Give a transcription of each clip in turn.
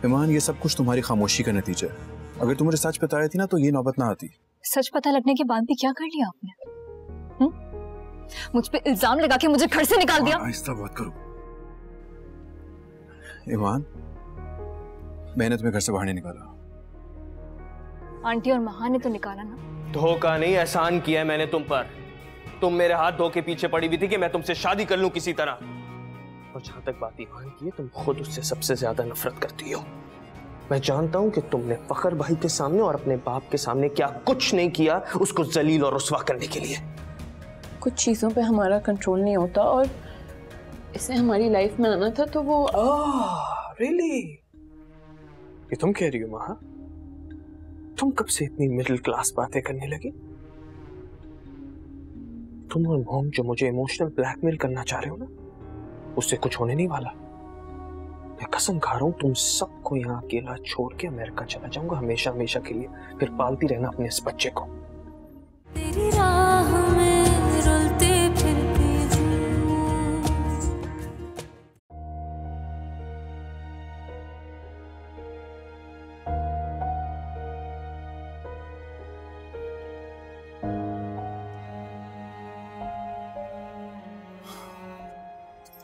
ईमान, ये सब कुछ तुम्हारी खामोशी का नतीजा है। अगर तुम मुझे सच बताई थी ना तो ये नौबत ना आती। सच पता लगने के बाद भी क्या कर लिया आपने? मुझ पे इल्जाम लगा के मुझे घर से निकाल दिया। आहिस्ता बात करो ईमान, मैंने तुम्हें घर से बाहर नहीं निकाला। आंटी और महा ने तो निकाला ना। धोखा नहीं, एहसान किया है मैंने तुम पर। तुम मेरे हाथ धो के पीछे पड़ी हुई थी कि मैं तुमसे शादी कर लूं किसी तरह। और जहां तक बात ईमान की है, तुम खुद उससे सबसे ज्यादा नफरत करती हो। मैं जानता हूं कि तुमने फखर भाई के सामने और अपने बाप के सामने क्या कुछ नहीं किया उसको जलील और रुस्वा करने के लिए। कुछ चीजों पे हमारा कंट्रोल नहीं होता और इसे हमारी लाइफ में आना था तो वो। रियली? ये तुम कह रही हो महा? तुम कब से इतनी मिडिल क्लास बातें करने लगी? तुम और मॉम जो मुझे इमोशनल ब्लैकमेल करना चाह रहे हो ना, उससे कुछ होने नहीं वाला। मैं कसम खा रहा हूं तुम सबको यहाँ अकेला छोड़ के अमेरिका चला जाऊंगा हमेशा हमेशा के लिए। फिर पालती रहना अपने इस बच्चे को। तेरी राह में रुलते फिरती हूँ।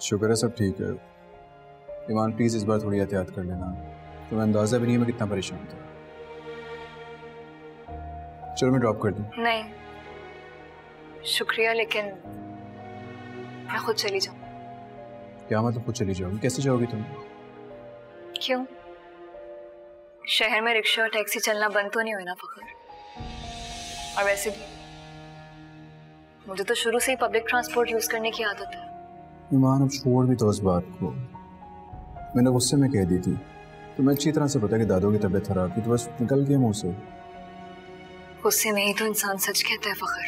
शुक्र है सब ठीक है। ईमान प्लीज इस बार थोड़ी एहतियात कर लेना। तुम्हें अंदाजा भी नहीं है मैं कितना परेशान था। चलो मैं ड्रॉप कर दूं? नहीं शुक्रिया, लेकिन मैं खुद चली जाऊँ। क्या मतलब खुद चली जाओगी? कैसे जाओगी तुम? क्यों? शहर में रिक्शा और टैक्सी चलना बंद तो नहीं हुई ना फखर? और वैसे भी मुझे तो शुरू से ही पब्लिक ट्रांसपोर्ट यूज करने की आदत है। ईमान अब छोड़ भी तो उस बात को। मैंने गुस्से में कह दी थी। तुम्हें अच्छी तरह से पता कि दादू की तबीयत खराब थी तो बस निकल गया मुंह से। गुस्से में ही तो इंसान सच कहता है फखर।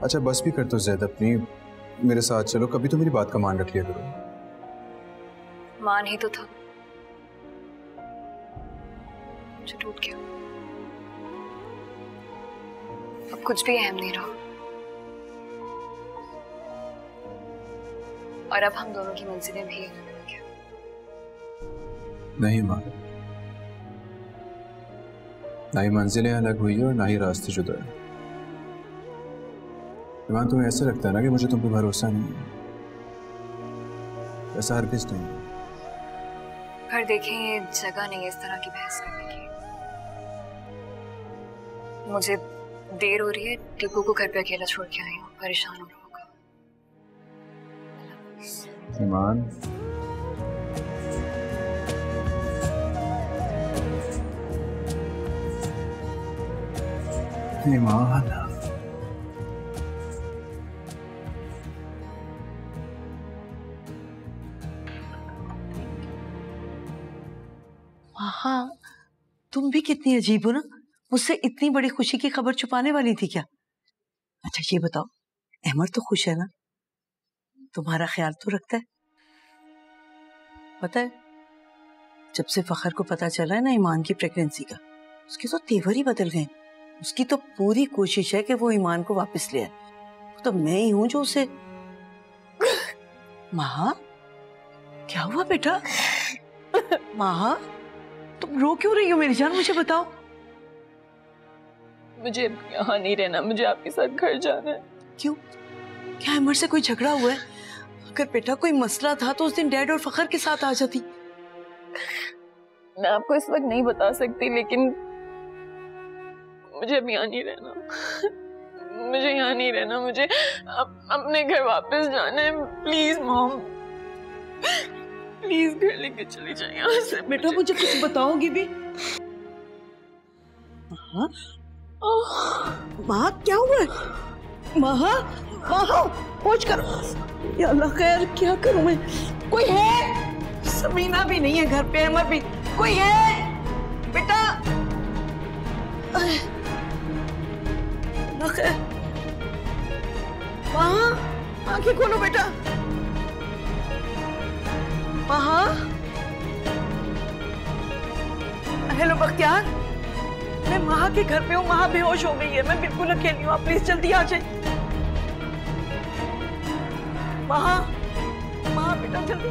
अच्छा बस भी कर तो ज़ैद अपनी, मेरे साथ चलो। कभी तो मेरी बात का मान रख लिया करो। मान ही तो था जो टूट गया। अब कुछ भी अहम नहीं रहा और अब हम दोनों की मंजिलें भी एक हो गई। नहीं माँ, ना ही मंजिलें अलग हुई है और ना ही रास्ते जुदा है। ईमान तुम्हें ऐसा लगता है ना कि मुझे तुम पे भरोसा नहीं है। ऐसा हरगिज़ नहीं है। पर देखें ये जगह नहीं है इस तरह की बहस करने की। मुझे देर हो रही है, टीपू को घर पे अकेला छोड़ के आई हूँ। परेशान हो रहा होगा। ईमान ईमान हाँ, तुम भी कितनी अजीब हो ना। मुझसे इतनी बड़ी खुशी की खबर छुपाने वाली थी क्या? अच्छा ये बताओ, अहमद तो खुश है ना? तुम्हारा ख्याल तो रखता है? पता है जब से फखर को पता चला है ना ईमान की प्रेगनेंसी का, उसके तो तेवर ही बदल गए। उसकी तो पूरी कोशिश है कि वो ईमान को वापस ले आए। तो मैं ही हूं जो उसे। महा, क्या हुआ बेटा? महा, तुम रो क्यों रही हो मेरी जान? मुझे बताओ। मुझे यहाँ नहीं रहना, मुझे आपके साथ घर जाना है। क्यों? क्या अमर से कोई झगड़ा हुआ है? अगर बेटा कोई मसला था तो उस दिन डैड और फखर के साथ आ जाती। मैं आपको इस वक्त नहीं बता सकती, लेकिन मुझे अब यहाँ नहीं रहना। मुझे यहाँ नहीं रहना, मुझे अपने घर वापस जाना है। प्लीज मॉम, प्लीज घर लेके चली जाए यहाँ से। बेटा मुझे कुछ बताओगी भी? माँ क्या हुआ? महा, महा, होश कर। या अल्लाह खैर, क्या करूं मैं? कोई है? समीना भी नहीं है घर पे, अमर भी। कोई है बेटा? अल्लाह खैर। महा, आंखें खोलो बेटा। महा, हेलो बख्तियार, मैं महा के घर पे हूँ। महा बेहोश हो गई है, मैं बिल्कुल अकेली हूँ। आप प्लीज जल्दी आ जाए। महा, महा बेटा जल्दी।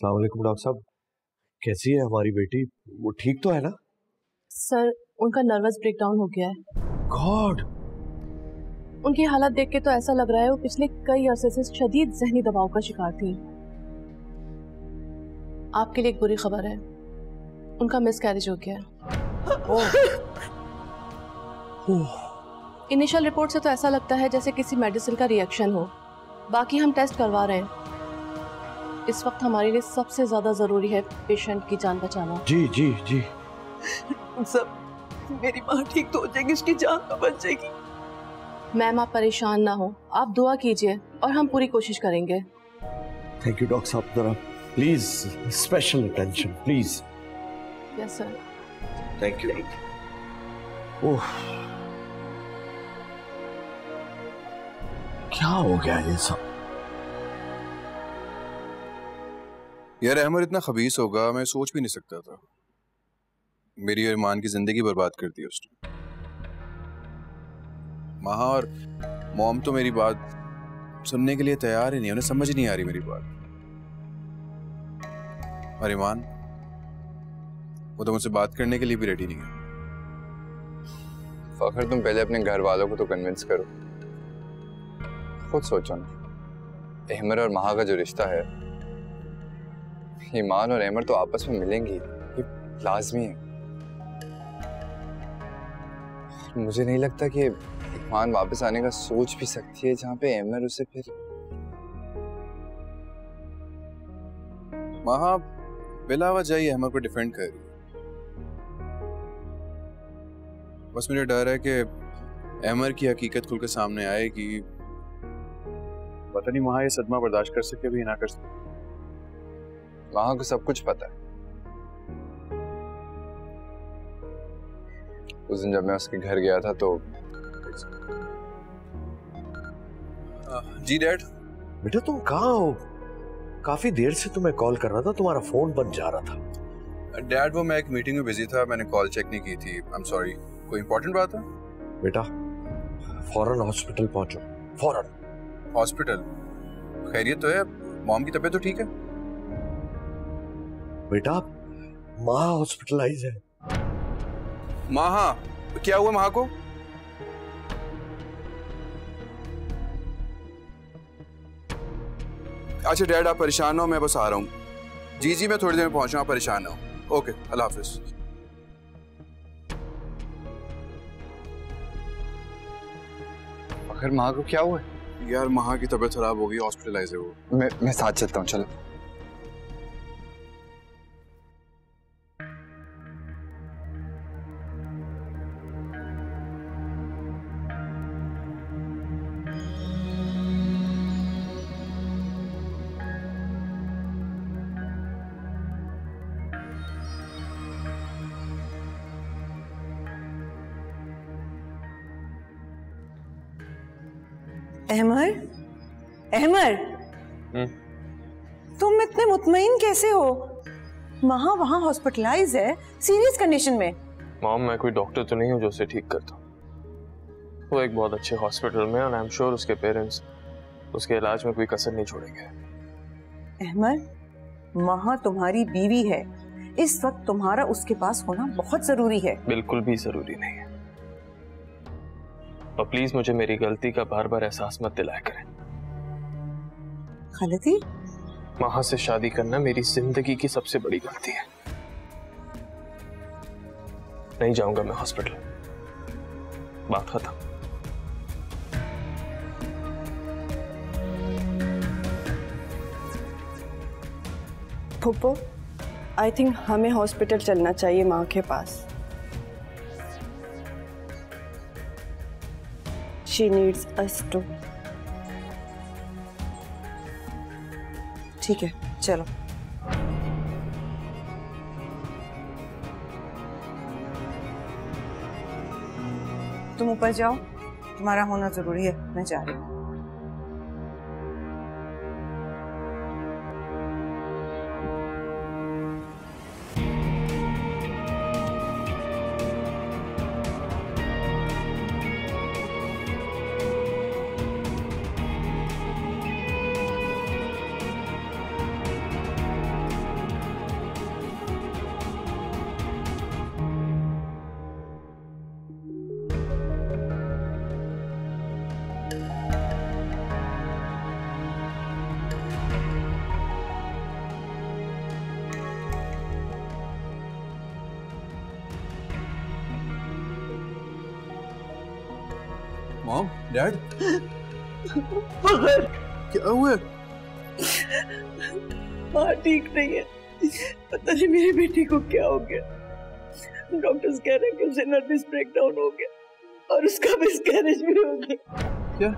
अस्सलाम वालेकुम डॉक्टर साहब, कैसी है हमारी बेटी? वो ठीक तो है ना? सर, उनका नर्वस ब्रेकडाउन हो गया है। गॉड! उनकी हालत देख के तो ऐसा लग रहा है वो पिछले कई अरसे से शदीद जहनी दबाव का शिकार थी। आपके लिए एक बुरी खबर है, उनका मिसकैरेज हो गया है। इनिशियल रिपोर्ट से तो ऐसा लगता है जैसे किसी मेडिसिन का रिएक्शन हो। बाकी हम टेस्ट करवा रहे हैं। इस वक्त हमारे लिए सबसे ज्यादा जरूरी है पेशेंट की जान बचाना। जी जी जी। सब मेरी माँ ठीक तो हो जाएगी, उसकी जान तो बच जाएगी। मैम आप परेशान ना हो, आप दुआ कीजिए और हम पूरी कोशिश करेंगे। थैंक यू डॉक्टर साहब, जरा please special attention please. Yes sir. Thank you. Oh, क्या हो गया ये सब? यार अहमद इतना खबीस होगा मैं सोच भी नहीं सकता था। मेरी और ईमान की जिंदगी बर्बाद कर दी उसने। महा और मॉम तो मेरी बात सुनने के लिए तैयार ही नहीं, उन्हें समझ नहीं आ रही मेरी बात। और ईमान, वो तो मुझसे बात करने के लिए भी रेडी नहीं है। फखर, तुम पहले अपने घर वालों को तो कन्विंस करो। खुद सोचो ना, अहमर और महा का जो रिश्ता है, ईमान और अहमर तो आपस में मिलेंगी, ये लाजमी है। मुझे नहीं लगता कि ईमान वापस आने का सोच भी सकती है जहां पे अहमर उसे फिर। महा बिला वजह ही अहमर को डिफेंड कर रही है। बस मुझे डर है कि अहमर की हकीकत खुल के सामने आएगी। पता नहीं महा ये सदमा बर्दाश्त कर सके भी ना कर सके। महा को सब कुछ पता है। उस दिन जब मैं उसके घर गया था तो। जी डैड। बेटा तुम कहाँ हो? काफी देर से तुम्हें कॉल कर रहा था, तुम्हारा फोन बंद जा रहा था। डैड वो मैं एक मीटिंग में बिजी था, मैंने कॉल चेक नहीं की थी। I am sorry. कोई इंपॉर्टेंट बात है? बेटा फौरन हॉस्पिटल पहुंचो, फौरन। हॉस्पिटल? खैरियत तो है? मॉम की तबीयत तो ठीक है? बेटा माँ हॉस्पिटलाइज है। महा, क्या हुआ महा को? अच्छा डैड आप परेशान हो, मैं बस आ रहा हूँ। जी जी मैं थोड़ी देर में पहुंचूँ, आप परेशान हो। ओके अल्लाह हाफिज। फखर, महा को क्या हुआ? यार महा की तबीयत खराब हो गई, हॉस्पिटलाइज है वो। मैं साथ चलता हूँ, चलो। अहमर, अहमर, तुम इतने मुतमईन कैसे हो? महा वहां हॉस्पिटलाइज है, सीरियस कंडीशन में। मॉम मैं कोई डॉक्टर तो नहीं हूँ जो उसे ठीक करता। वो एक बहुत अच्छे हॉस्पिटल में और आई एम श्योर उसके पेरेंट्स उसके इलाज में कोई कसर नहीं छोड़ेंगे। अहमर, महा तुम्हारी बीवी है, इस वक्त तुम्हारा उसके पास होना बहुत जरूरी है। बिल्कुल भी जरूरी नहीं है। और प्लीज मुझे मेरी गलती का बार बार एहसास मत दिलाया करें। गलती? महा से शादी करना मेरी जिंदगी की सबसे बड़ी गलती है। नहीं जाऊंगा मैं हॉस्पिटल, बात खत्म। फूफो, आई थिंक हमें हॉस्पिटल चलना चाहिए माँ के पास। She needs us to. ठीक है चलो। तुम ऊपर जाओ, तुम्हारा होना जरूरी है, मैं जा रही हूँ। मॉम, डैड, फखर, क्या हुआ? माँ ठीक नहीं है, पता नहीं मेरी बेटी को क्या हो गया। डॉक्टर्स कह रहे हैं कि उसे नर्वस ब्रेकडाउन हो गया और उसका मिसकैरेज भी हो गया। क्या?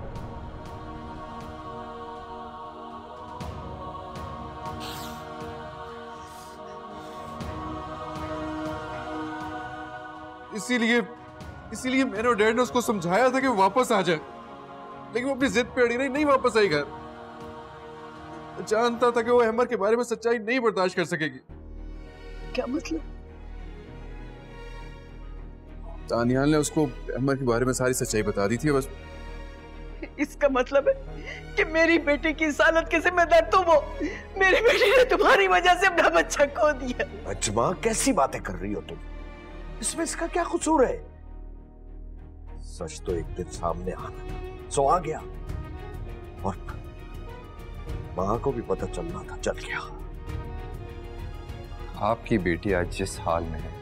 इसीलिए मैंने और डैड ने उसको समझाया था कि वो वापस आ जाए, लेकिन वो अपनी जिद पे अड़ी रही, नहीं वापस आई घर। जानता था कि वो अहमर के बारे में सच्चाई नहीं बर्दाश्त कर सकेगी। क्या मतलब? तानियाल ने उसको अहमर के बारे में सारी सच्चाई बता दी थी। बस इसका मतलब है कि मेरी बेटी की इस हालत के जिम्मेदार तुम हो। मेरी बेटी ने तुम्हारी वजह से अपना बच्चा खो दिया। अजमा, कैसी बातें कर रही हो तुम? इसमें इसका क्या कसूर है? सच तो एक दिन सामने आना, सो आ गया, और मां को भी पता चलना था, चल गया। आपकी बेटी आज जिस हाल में है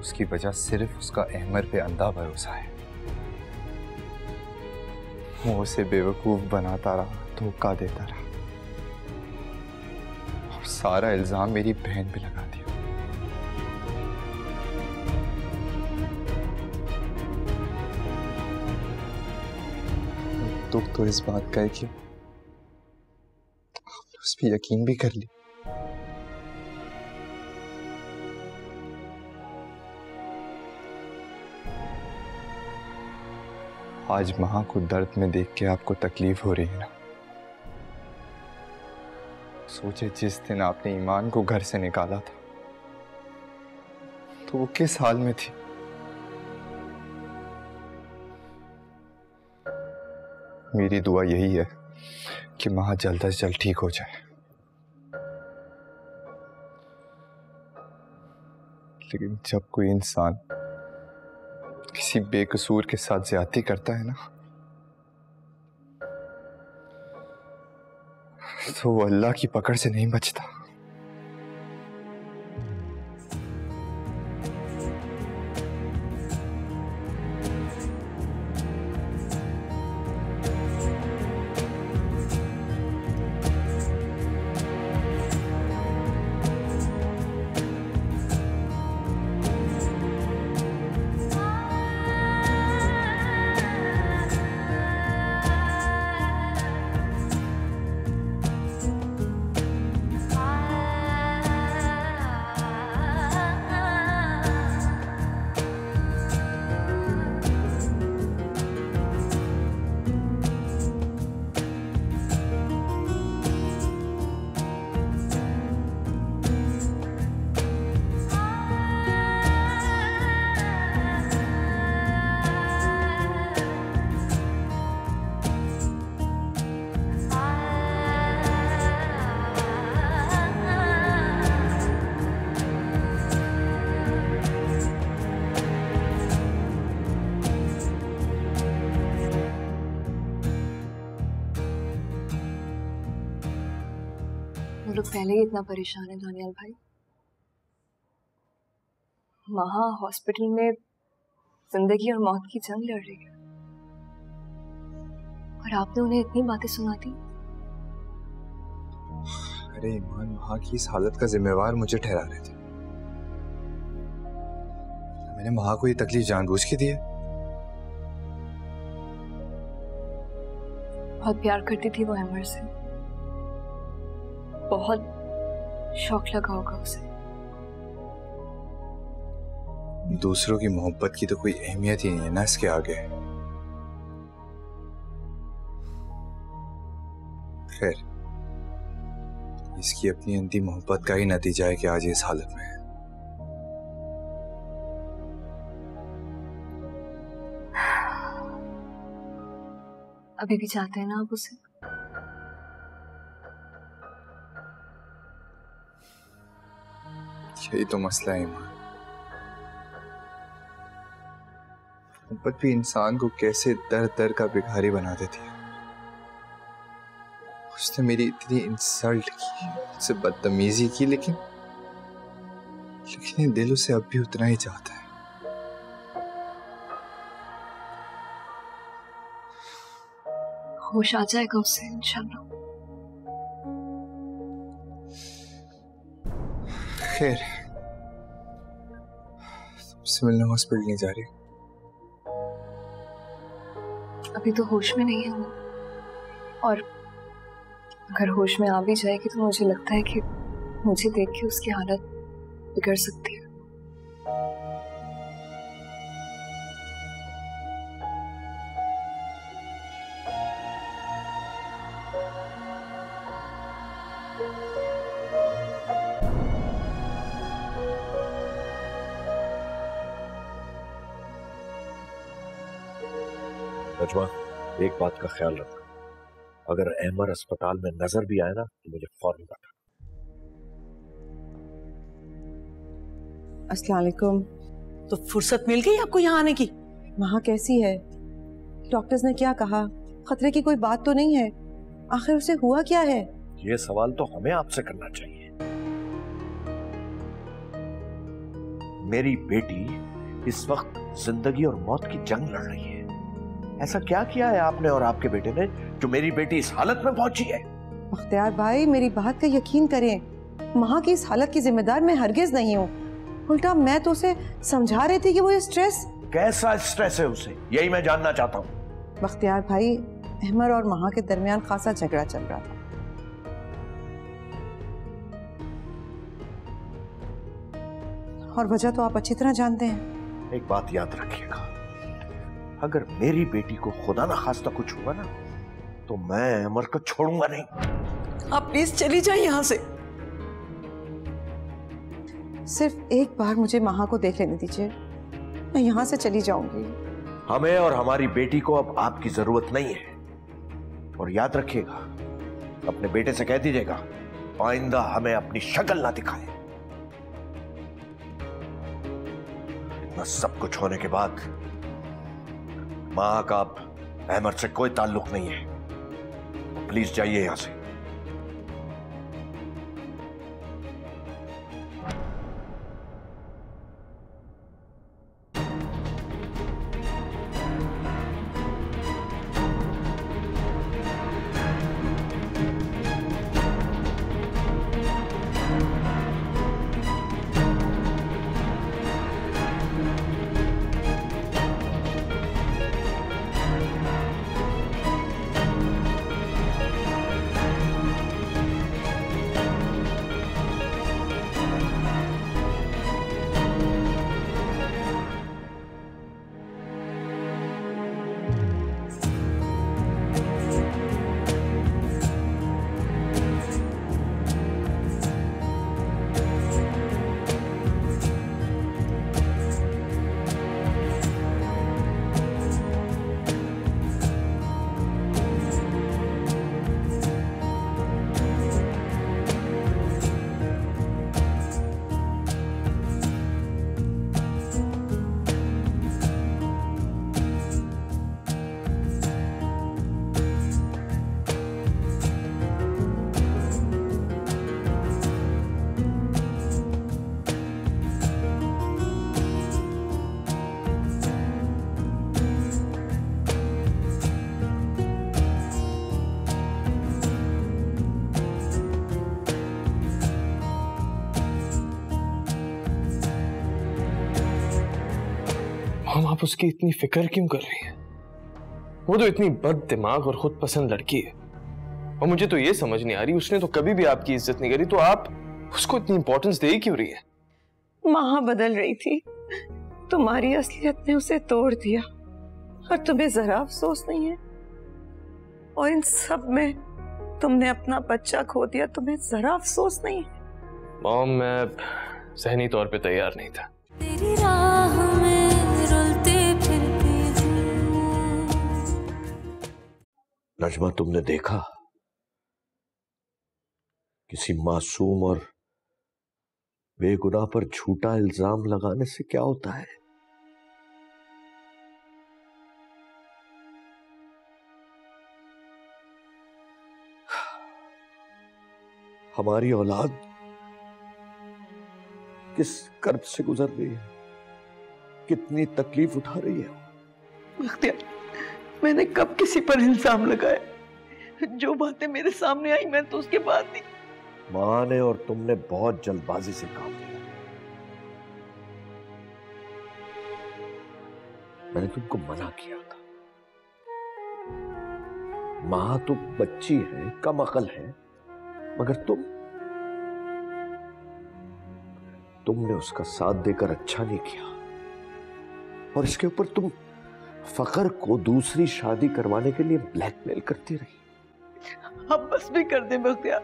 उसकी वजह सिर्फ उसका अहमर पे अंधा भरोसा है। वो उसे बेवकूफ बनाता रहा, धोखा देता रहा और सारा इल्जाम मेरी बहन पे लगा दिया। दुख तो इस बात का है कि आपने उस पर यकीन भी कर लिया। आज मां को दर्द में देख के आपको तकलीफ हो रही है ना? सोचे जिस दिन आपने ईमान को घर से निकाला था तो वो किस हाल में थी। मेरी दुआ यही है कि मां जल्द से जल्द ठीक हो जाए, लेकिन जब कोई इंसान किसी बेकसूर के साथ ज्यादती करता है ना, तो वो अल्लाह की पकड़ से नहीं बचता। हम लोग पहले ही इतना परेशान है दानियाल भाई। महा हॉस्पिटल में जिंदगी और मौत की जंग लड़ रही है और आपने उन्हें इतनी बातें सुना दी। अरे ईमान, महा की इस हालत का जिम्मेवार मुझे ठहरा रहे थे। मैंने महा को ये तकलीफ जानबूझ के दी है। बहुत प्यार करती थी वो अहमर से, बहुत शौक लगा होगा उसे। दूसरों की मोहब्बत की तो कोई अहमियत ही नहीं है ना इसके आगे। खैर, इसकी अपनी अंधी मोहब्बत का ही नतीजा है कि आज इस हालत में है। अभी भी चाहते हैं ना आप उसे? यही तो मसला है ईमान। मोहब्बत भी इंसान को कैसे दर दर का भिखारी बना देती है। उसने मेरी इतनी इंसल्ट की, मुझसे बदतमीजी की, लेकिन ये दिल उसे अब भी उतना ही चाहता है। होश आ जाएगा उससे इंशाल्लाह। खैर, तुमसे मिलने हॉस्पिटल नहीं जा रही? अभी तो होश में नहीं है वो, और अगर होश में आ भी जाएगी तो मुझे लगता है कि मुझे देख के उसकी हालत बिगड़ सकती है। नजमा, एक बात का ख्याल रखना, अगर अहमर अस्पताल में नजर भी आए ना तो मुझे फौरन बता। अस्सलाम वालेकुम। तो फुर्सत मिल गई आपको यहाँ आने की? वहाँ कैसी है? डॉक्टर्स ने क्या कहा? खतरे की कोई बात तो नहीं है? आखिर उसे हुआ क्या है? ये सवाल तो हमें आपसे करना चाहिए। मेरी बेटी इस वक्त जिंदगी और मौत की जंग लड़ रही है। ऐसा क्या किया है आपने और आपके बेटे ने जो मेरी बेटी इस हालत में पहुंची है? मुख्तियार भाई, मेरी बात का यकीन करें, माँ की इस हालत की जिम्मेदार मैं हरगिज नहीं हूँ। उल्टा मैं तो उसे समझा रही थी कि वो ये स्ट्रेस। कैसा स्ट्रेस है उसे, यही मैं जानना चाहता हूँ। मुख्तियार भाई, अहमर और महा के दरमियान खासा झगड़ा चल रहा था। और वजह तो आप अच्छी तरह जानते हैं। एक बात याद रखिएगा, अगर मेरी बेटी को खुदा ना खास्ता कुछ हुआ ना तो मैं अमर को छोड़ूंगा नहीं। आप प्लीज चली जाइए यहाँ से। सिर्फ एक बार मुझे महा को देख लेने दीजिए, मैं यहाँ से चली जाऊंगी। हमें और हमारी बेटी को अब आपकी जरूरत नहीं है। और याद रखिएगा, अपने बेटे से कह दीजिएगा आइंदा हमें अपनी शक्ल ना दिखाए। इतना सब कुछ होने के बाद मां का अब अहमर से कोई ताल्लुक नहीं है। प्लीज जाइए यहां से। हम आप उसकी इतनी फिक्र क्यों कर रही हैं? वो तो इतनी बद दिमाग और खुद पसंद लड़की है, और मुझे तो ये समझ नहीं आ रही, उसने तो कभी भी आपकी इज्जत नहीं करी, तो आप उसको इतनी इंपॉर्टेंस दे क्यों रही है? माँ बदल रही थी, तुम्हारी असलियत ने उसे तोड़ दिया, और तुम्हें जरा अफसोस नहीं है? और इन सब में तुमने अपना बच्चा खो दिया, तुम्हें जरा अफसोस नहीं है? मॉम, मैं ज़हनी तौर पे तैयार नहीं था। तेरी राह में रुलते फिरती हूँ। नजमा, तुमने देखा किसी मासूम और बेगुनाह पर झूठा इल्जाम लगाने से क्या होता है? हमारी औलाद किस कर्ब से गुजर रही है, कितनी तकलीफ उठा रही है। मैंने कब किसी पर इल्जाम लगाया? जो बातें मेरे सामने आई मैं तो उसके बाद ही। माँ ने और तुमने बहुत जल्दबाजी से काम लिया। मैंने तुमको मना किया था। माँ तो बच्ची है, कम अकल है, मगर तुमने उसका साथ देकर अच्छा नहीं किया। और इसके ऊपर तुम फखर को दूसरी शादी करवाने के लिए ब्लैकमेल करती रही। अब बस भी कर दे बख्तियार,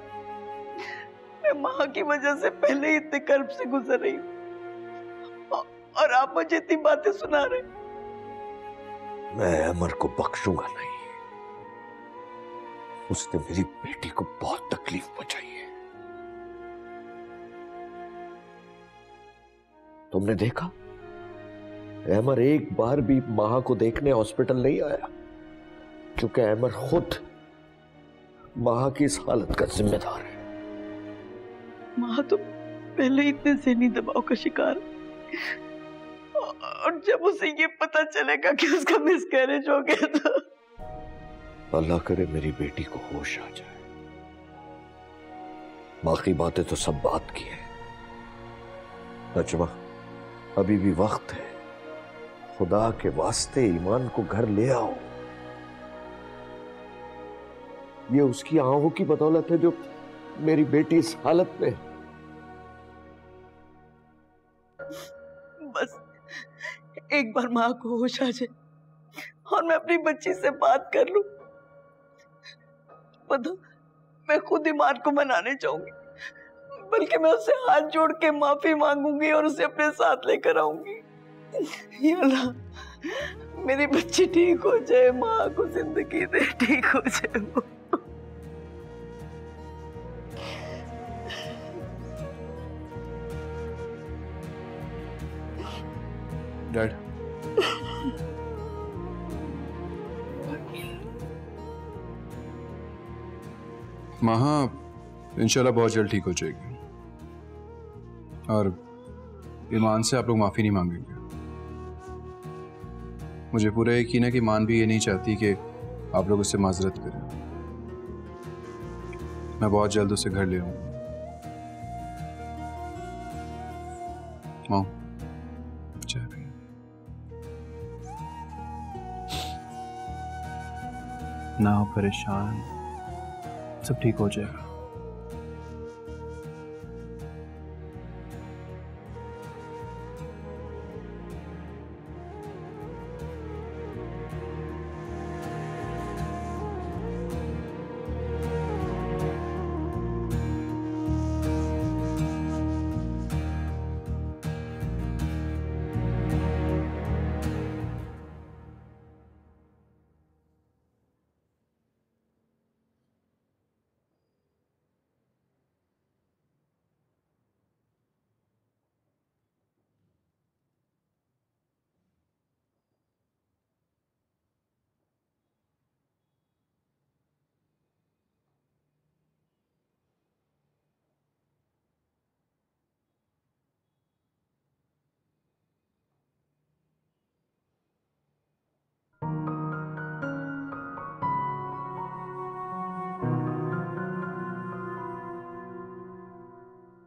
मैं माँ की वजह से पहले ही इतने कर्ब से गुजर रही हूँ और आप मुझे इतनी बातें सुना रहे। मैं अमर को बख्शूंगा नहीं। उसने मेरी बेटी को बहुत तकलीफ पहुंचाई है। तुमने देखा अमर एक बार भी माँ को देखने हॉस्पिटल नहीं आया, क्योंकि अमर खुद माँ की इस हालत का जिम्मेदार है। माँ तो पहले इतने ज़हनी दबाव का शिकार है, और जब उसे ये पता चलेगा कि उसका मिसकैरेज हो गया तो अल्लाह करे मेरी बेटी को होश आ जाए। बाकी बातें तो सब बात की है। नजमा, अभी भी वक्त है। खुदा के वास्ते ईमान को घर ले आओ। ये उसकी आंखों की बदौलत है जो मेरी बेटी इस हालत में। बस एक बार माँ को होश आ जाए और मैं अपनी बच्ची से बात कर लूं, पता मैं खुद ईमान को मनाने जाऊंगी, बल्कि मैं उससे हाथ जोड़ के माफी मांगूंगी और उसे अपने साथ लेकर आऊंगी। या अल्लाह, मेरी बच्ची ठीक हो जाए, माँ को जिंदगी दे, ठीक हो जाए वो। डैड, महा इंशाल्लाह बहुत जल्द ठीक हो जाएगी और ईमान से आप लोग माफ़ी नहीं मांगेंगे। मुझे पूरा यकीन है कि ईमान भी ये नहीं चाहती कि आप लोग उससे माजरत करें। मैं बहुत जल्द उसे घर ले आऊंगा। माँ, चाय पिए। ना हो परेशान, सब ठीक हो जाएगा।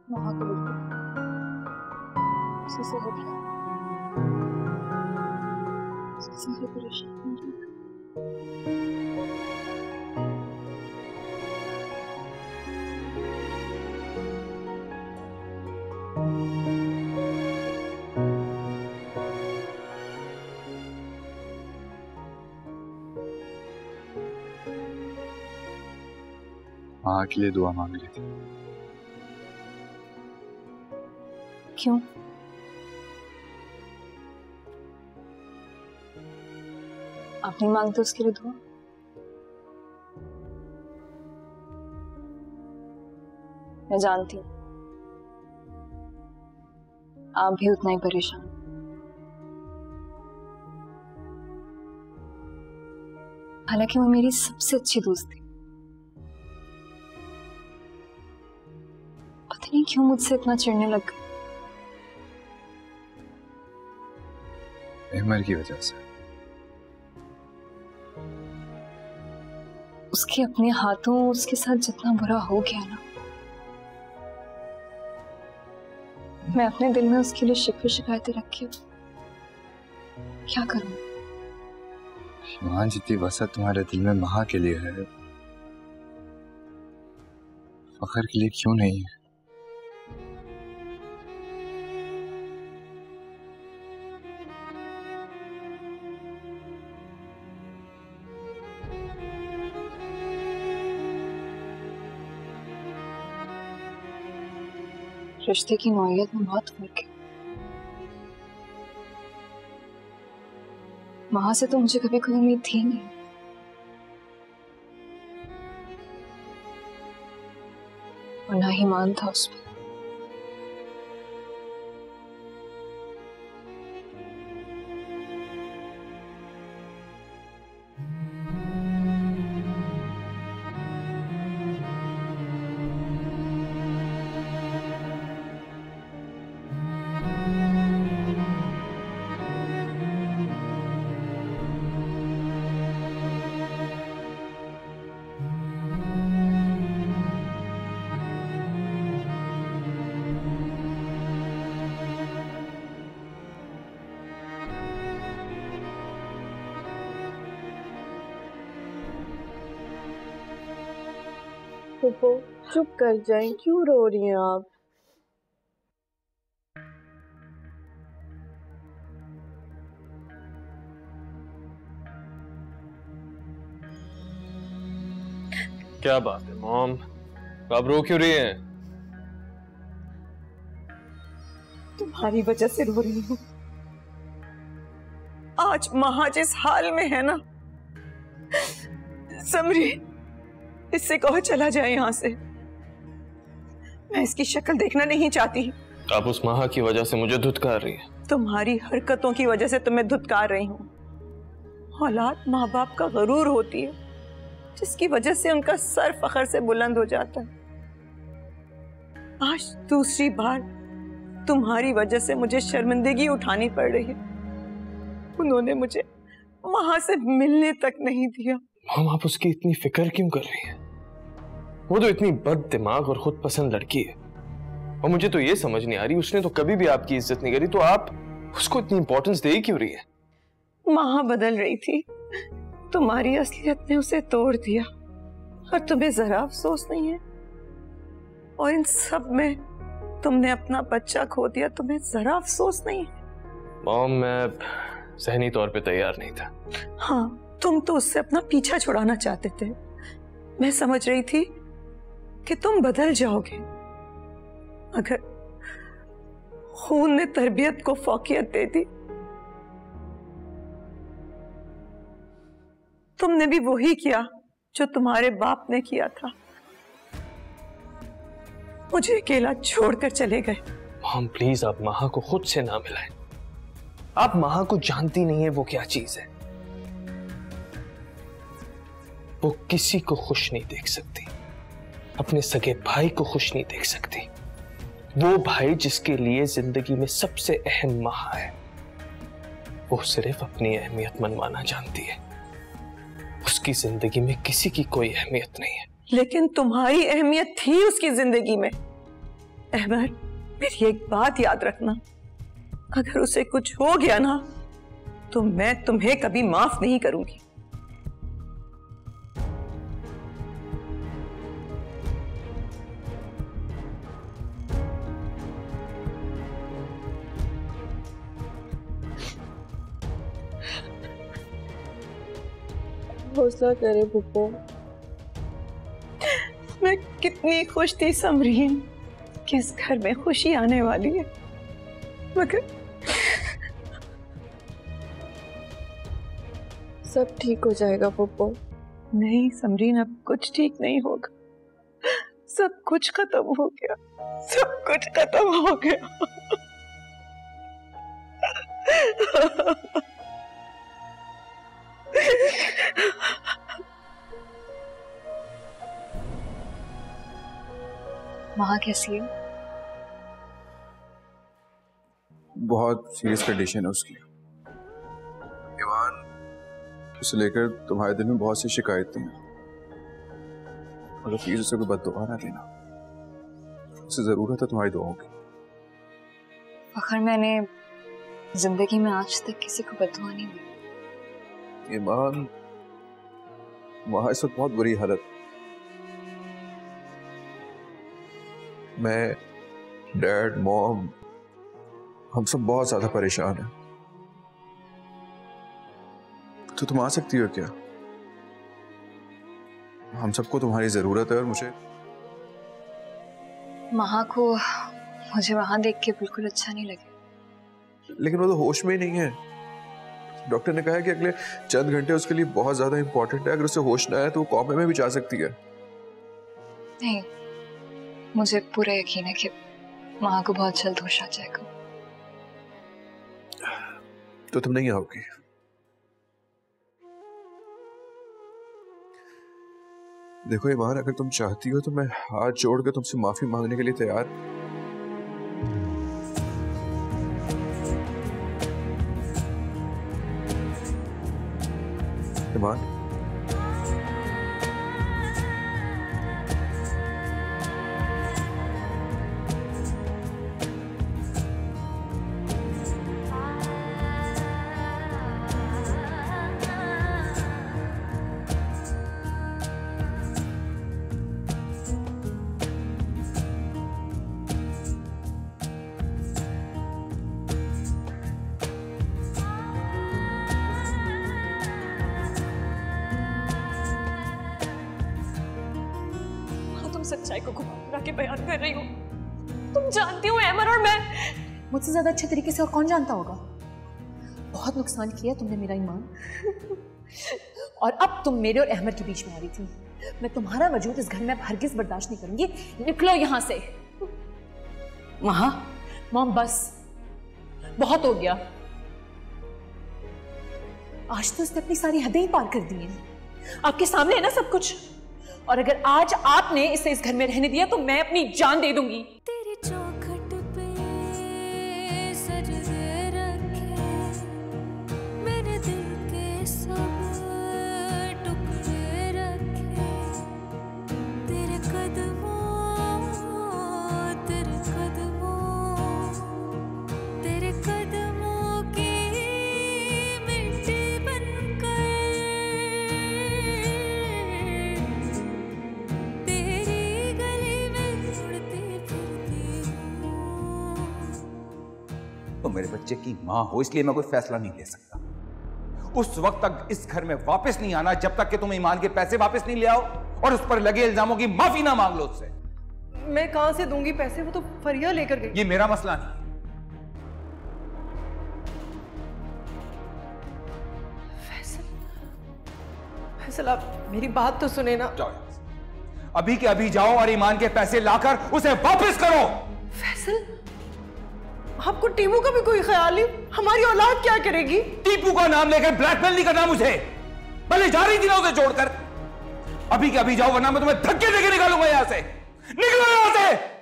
वहाँ को बिल्कुल उसी से हो गया, उसी से परेशान हो रही है। माँ के लिए दुआ मांग ली थी। क्यों? आप नहीं मांगते उसके लिए दुआ? मैं जानती हूँ आप भी उतना ही परेशान। हालांकि वो मेरी सबसे अच्छी दोस्त थी। पता नहीं क्यों मुझसे इतना चिढ़ने लग गई। अहमर की वजह से। उसके अपने हाथों उसके साथ जितना बुरा हो गया ना, मैं अपने दिल में उसके लिए शिकवे शिकायतें रखी हूँ। क्या करूं? वहां जितनी वसत तुम्हारे दिल में महा के लिए है, फखर के लिए क्यों नहीं है? रिश्ते की नौयत में बहुत फर्क है। वहां से तो मुझे कभी कोई उम्मीद थी नहीं, और ना ही मान था उस पर। चुप कर जाएं, क्यों रो रही हैं आप? क्या बात है मॉम, आप रो क्यों रही हैं? तुम्हारी वजह से रो रही हूँ। आज महा जिस हाल में है ना, समरी, इससे कहो चला जाए यहाँ से। मैं इसकी शक्ल देखना नहीं चाहती। आप उस महा की वजह से मुझे धुतकार रही हैं। तुम्हारी हरकतों की वजह से तुम्हें धुतकार रही हूँ। औलाद माँ बाप का गरूर होती है, जिसकी वजह से उनका सर फखर से बुलंद हो जाता है। आज दूसरी बार तुम्हारी वजह से मुझे शर्मिंदगी उठानी पड़ रही है। उन्होंने मुझे वहां से मिलने तक नहीं दिया। मॉम, आप उसकी इतनी फिक्र क्यों कर रही हैं? वो तो इतनी बद दिमाग और खुद पसंद लड़की है, और मुझे तो ये समझ नहीं आ रही, उसने तो कभी भी आपकी इज्जत नहीं करी, तो आप उसको इतनी इंपॉर्टेंस दे क्यों रही है? माँ बदल रही थी, तुम्हारी असलियत ने उसे तोड़ दिया, और तुम्हें जरा अफसोस नहीं है? और इन सब में तुमने अपना बच्चा खो दिया, तुम्हें जरा अफसोस नहीं है? मॉम, मैं ज़हनी तौर पे तैयार नहीं था। हाँ, तुम तो उससे अपना पीछा छुड़ाना चाहते थे। मैं समझ रही थी कि तुम बदल जाओगे, मगर खून ने तरबियत को फौकियत दे दी। तुमने भी वही किया जो तुम्हारे बाप ने किया था, मुझे अकेला छोड़कर चले गए। मॉम प्लीज, आप महा को खुद से ना मिलाएं। आप महा को जानती नहीं है वो क्या चीज है। वो किसी को खुश नहीं देख सकती, अपने सगे भाई को खुश नहीं देख सकती। वो भाई जिसके लिए जिंदगी में सबसे अहम महा है, वो सिर्फ अपनी अहमियत मनवाना जानती है। उसकी जिंदगी में किसी की कोई अहमियत नहीं है। लेकिन तुम्हारी अहमियत थी उसकी जिंदगी में। अहमद, मेरी एक बात याद रखना, अगर उसे कुछ हो गया ना, तो मैं तुम्हें कभी माफ नहीं करूंगी। हौसला करे पुप्पो। मैं कितनी खुश थी समरीन कि इस घर में खुशी आने वाली है, मगर सब ठीक हो जाएगा पुप्पो। नहीं समरीन, अब कुछ ठीक नहीं होगा। सब कुछ खत्म हो गया, सब कुछ खत्म हो गया। वहां कैसी है? बहुत सीरियस कंडीशन है उसकी। ईवान, उसे लेकर तुम्हारे दिल में बहुत सी शिकायतें हैं। अगर प्लीज उसे कोई बद्दुआ ना देना, उसे जरूरत है तुम्हारी दुआओं की। फखर, मैंने जिंदगी में आज तक किसी को बद्दुआ नहीं दी। ईमान, वहां इस वक्त बहुत बुरी हालत। मैं, डैड, मॉम, हम सब बहुत ज्यादा परेशान हैं। तो तुम आ सकती हो क्या? हम सबको तुम्हारी जरूरत है और मुझे महा को मुझे वहां देख के बिल्कुल अच्छा नहीं लगे। लेकिन वो तो होश में ही नहीं है। डॉक्टर ने कहा है कि अगले चंद घंटे उसके लिए बहुत ज्यादा इंपॉर्टेंट है। अगर उसे होश ना आए तो वो कॉमे में भी जा सकती है। नहीं, मुझे पूरा यकीन है कि महा को बहुत जल्द होश आ जाएगा। तो तुम नहीं आओगी? देखो ईमान, अगर तुम चाहती हो तो मैं हाथ जोड़ के तुमसे माफी मांगने के लिए तैयार। ईमान, सच्चाई को घुमा के बयान कर रही हूँ। तुम जानती हो अहमर और मैं, मुझसे ज्यादा अच्छे तरीके से और कौन जानता होगा। बहुत नुकसान किया तुमने मेरा ईमान। और अब तुम मेरे और अहमर के बीच में आ रही थी। मैं तुम्हारा वजूद इस घर में अब हरगिज बर्दाश्त नहीं करूंगी। निकलो यहां से। महा, मॉम बस, बहुत हो गया। आज तो उसने अपनी सारी हदें ही पार कर दी हैं। आपके सामने है ना सब कुछ। और अगर आज आपने इसे इस घर में रहने दिया तो मैं अपनी जान दे दूंगी। तेरी चौखट पे सजदे रखे मेरे दिल के सब टुकड़े रखे। तेरे कदमों की मिट्टी बनकर तेरी गली में उड़ती फिरती हूँ। तो मेरे बच्चे की मां हो, इसलिए मैं कोई फैसला नहीं ले सकता। उस वक्त तक इस घर में वापस नहीं आना जब तक कि तुम ईमान के पैसे वापस नहीं ले आओ और उस पर लगे इल्जामों की माफी ना मांग लो उससे। मैं कहां से दूंगी पैसे? वो तो फरिया लेकर गई। ये मेरा मसला नहीं है। फैसल, आप मेरी बात तो सुने ना। जाओ अभी के अभी जाओ और ईमान के पैसे लाकर उसे वापस करो। फैसल, आपको टीपू का भी कोई ख्याल नहीं? हमारी औलाद क्या करेगी? टीपू का नाम लेकर ब्लैकमेल नहीं करना मुझे। पहले जा रही थी ना उसे छोड़कर। अभी के अभी जाओ वरना मैं तुम्हें धक्के देके निकालूंगा यहां से। निकलो यहां से।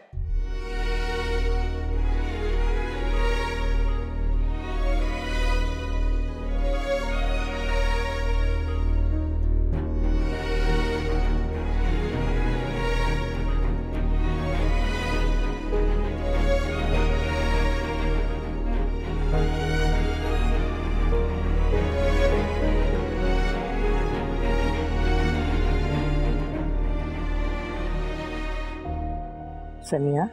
सनिया,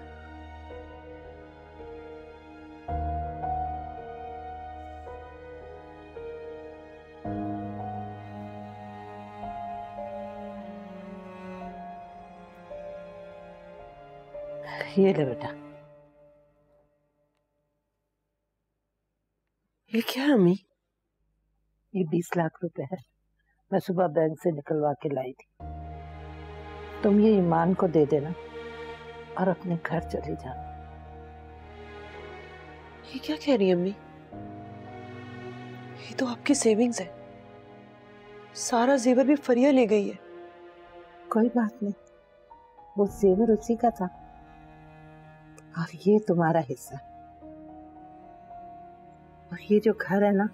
ये ले बेटा। ये क्या है अम्मी? ये 20 लाख रुपए है। मैं सुबह बैंक से निकलवा के लाई थी। तुम ये ईमान को दे देना और अपने घर चली जाना। ये क्या कह रही है अम्मी? ये तो आपकी सेविंग्स है। सारा जेवर भी फरिया ले गई है। कोई बात नहीं, वो जेवर उसी का था और ये तुम्हारा हिस्सा। और ये जो घर है ना,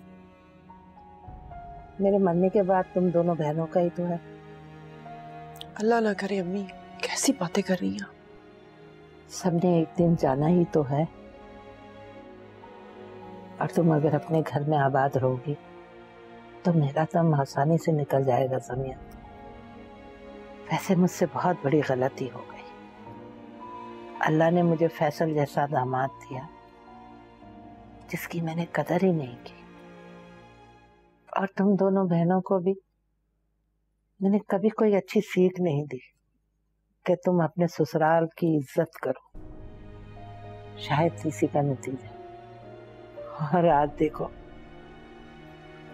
मेरे मरने के बाद तुम दोनों बहनों का ही तो है। अल्लाह ना करे अम्मी, कैसी बातें कर रही हैं। सबने एक दिन जाना ही तो है, और तुम अगर अपने घर में आबाद रहोगी तो मेरा दम आसानी से निकल जाएगा ज़मीन। वैसे मुझसे बहुत बड़ी गलती हो गई। अल्लाह ने मुझे फैसल जैसा दामाद दिया जिसकी मैंने कदर ही नहीं की, और तुम दोनों बहनों को भी मैंने कभी कोई अच्छी सीख नहीं दी कि तुम अपने ससुराल की इज्जत करो। शायद इसी का नतीजा। और आज देखो,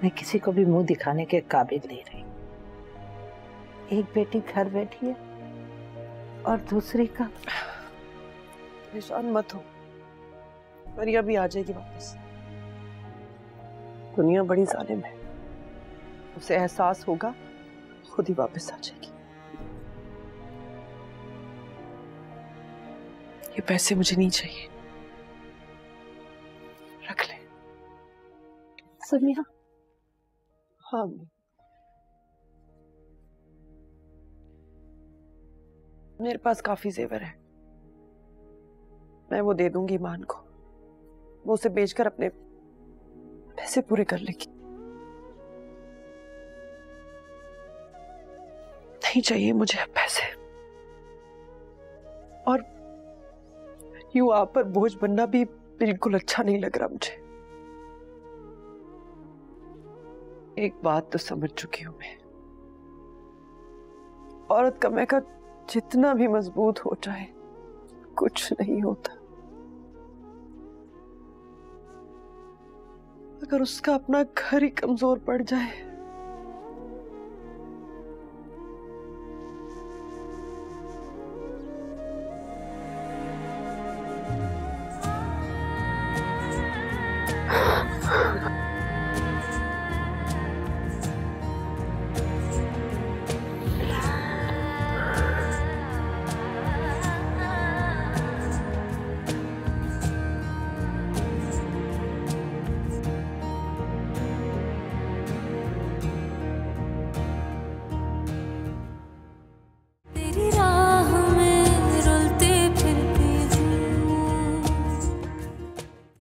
मैं किसी को भी मुंह दिखाने के काबिल नहीं रही। एक बेटी घर बैठी है और दूसरी का। परेशान मत हो, मरिया भी आ जाएगी वापस। दुनिया बड़ी जालिम है, उसे एहसास होगा, खुद ही वापस आ जाएगी। ये पैसे मुझे नहीं चाहिए, रख ले। समिया। हाँ, मेरे पास काफी जेवर है, मैं वो दे दूंगी ईमान को। वो उसे बेचकर अपने पैसे पूरे कर लेगी। नहीं चाहिए मुझे अब पैसे, और यूं आप पर बोझ बनना भी बिल्कुल अच्छा नहीं लग रहा मुझे। एक बात तो समझ चुकी हूं मैं, औरत का मैका जितना भी मजबूत हो जाए कुछ नहीं होता। अगर उसका अपना घर ही कमजोर पड़ जाए